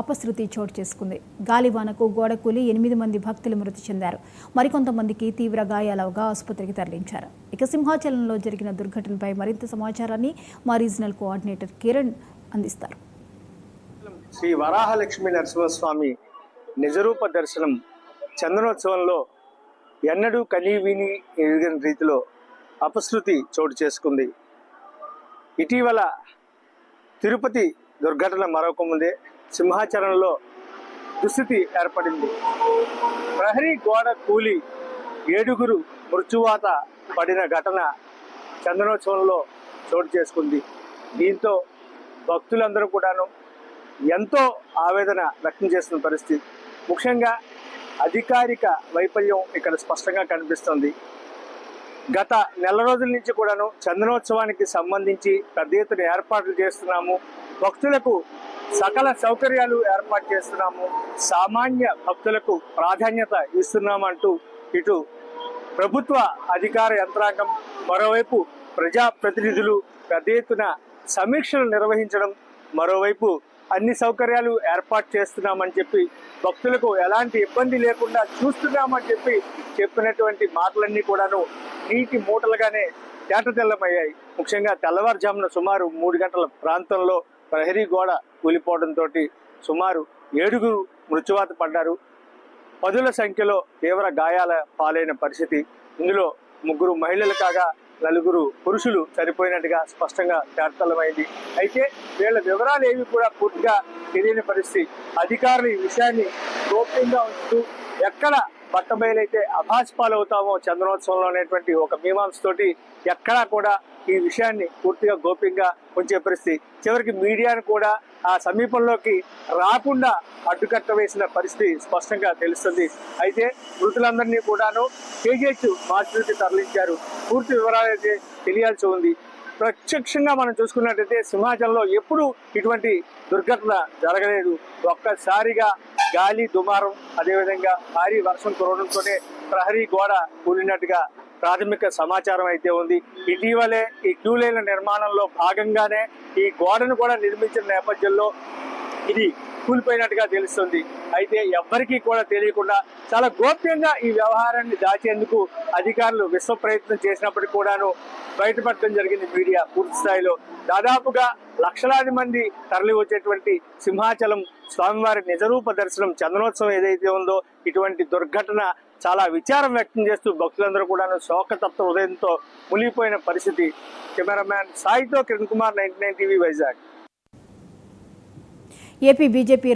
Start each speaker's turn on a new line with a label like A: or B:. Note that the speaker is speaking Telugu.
A: అపశృతి చోటు చేసుకుంది. గాలివానకు గోడకూలి 8 మంది భక్తులు మృతి చెందారు. మరికొంతమందికి తీవ్ర గాయాలవగా ఆసుపత్రికి తరలించారు. ఇక సింహాచలంలో జరిగిన దుర్ఘటనపై మరింత సమాచారాన్ని మా రీజనల్ కోఆర్డినేటర్ కిరణ్ అందిస్తారు.
B: శ్రీ వరాహలక్ష్మీ నరసింహస్వామి నిజరూప దర్శనం చందనోత్సవంలో ఎన్నడూ కనీవిని ఎరుగని రీతిలో అపశృతి చోటు చేసుకుంది. ఇటీవల తిరుపతి దుర్ఘటన మరొక ముందే సింహాచలంలో దుస్థితి ఏర్పడింది. ప్రహరీ గోడ కూలి 7 మృత్యువాత పడిన ఘటన చందనోత్సవంలో చోటు చేసుకుంది. దీంతో భక్తులందరూ కూడాను ఎంతో ఆవేదన వ్యక్తం చేస్తున్న పరిస్థితి. ముఖ్యంగా అధికారిక వైఫల్యం ఇక్కడ స్పష్టంగా కనిపిస్తుంది. గత నెల రోజుల నుంచి కూడాను చందనోత్సవానికి సంబంధించి పెద్ద ఎత్తున ఏర్పాట్లు చేస్తున్నాము, భక్తులకు సకల సౌకర్యాలు ఏర్పాటు చేస్తున్నాము, సామాన్య భక్తులకు ప్రాధాన్యత ఇస్తున్నామంటూ ఇటు ప్రభుత్వ అధికార యంత్రాంగం, మరోవైపు ప్రజాప్రతినిధులు పెద్ద ఎత్తున సమీక్షలు నిర్వహించడం, మరోవైపు అన్ని సౌకర్యాలు ఏర్పాటు చేస్తున్నామని చెప్పి భక్తులకు ఎలాంటి ఇబ్బంది లేకుండా చూస్తున్నామని చెప్పినటువంటి మాటలన్నీ కూడాను నీటి మూటలుగానే తేటతెల్లమయ్యాయి. ముఖ్యంగా తెల్లవారుజామున సుమారు 3 గంటల ప్రాంతంలో ప్రహరీ గోడ కూలిపోవడంతో సుమారు 7 మృత్యువాత పడ్డారు. 10ల సంఖ్యలో తీవ్ర గాయాల పాలైన పరిస్థితి. ఇందులో 3 మహిళలు కాగా 4 పురుషులు చనిపోయినట్టుగా స్పష్టంగా తేటతెల్లమైంది. అయితే వీళ్ళ వివరాలు ఏవి కూడా పూర్తిగా తెలియని పరిస్థితి. అధికారులు ఈ విషయాన్ని గోప్యంగా ఉంచుతూ ఎక్కడ బట్టబయలైతే అభాస్పాలవుతామో చందనోత్సవంలో అనేటువంటి ఒక మీమాంసతోటి ఎక్కడా కూడా ఈ విషయాన్ని పూర్తిగా గోప్యంగా ఉంచే పరిస్థితి. చివరికి మీడియాను కూడా ఆ సమీపంలోకి రాకుండా అడ్డుకట్ట వేసిన పరిస్థితి స్పష్టంగా తెలుస్తుంది. అయితే మృతులందరినీ కూడాను కేజీహెచ్ మార్చుకి తరలించారు. పూర్తి వివరాలు అయితే తెలియాల్సి ఉంది. ప్రత్యక్షంగా మనం చూసుకున్నట్టయితే సింహాచలంలో ఎప్పుడు ఇటువంటి దుర్ఘటన జరగలేదు. ఒక్కసారిగా గాలి దుమారం, అదేవిధంగా భారీ వర్షం కురవడంతోనే ప్రహరీ గోడ కూలినట్టుగా ప్రాథమిక సమాచారం అయితే ఉంది. ఇటీవలే ఈ క్యూ లైన్ల నిర్మాణంలో భాగంగానే ఈ గోడను కూడా నిర్మించిన నేపథ్యంలో ఇది కూలిపోయినట్టుగా తెలుస్తుంది. అయితే ఎవ్వరికీ కూడా తెలియకుండా చాలా గోప్యంగా ఈ వ్యవహారాన్ని దాచేందుకు అధికారులు విశ్వ ప్రయత్నం చేసినప్పటికీ కూడాను బయటపడటం జరిగింది మీడియా పూర్తి స్థాయిలో. దాదాపుగా లక్షలాది మంది తరలి వచ్చేటువంటి సింహాచలం స్వామివారి నిజరూప దర్శనం చందనోత్సవం ఏదైతే ఉందో, ఇటువంటి దుర్ఘటన చాలా విచారం వ్యక్తం చేస్తూ భక్తులందరూ కూడా శోకతప్త హృదయంతో మునిగిపోయిన పరిస్థితి. కెమెరామ్యాన్ సాయితో Kiran Kumar, 99 TV, Vizag.
A: AP BJP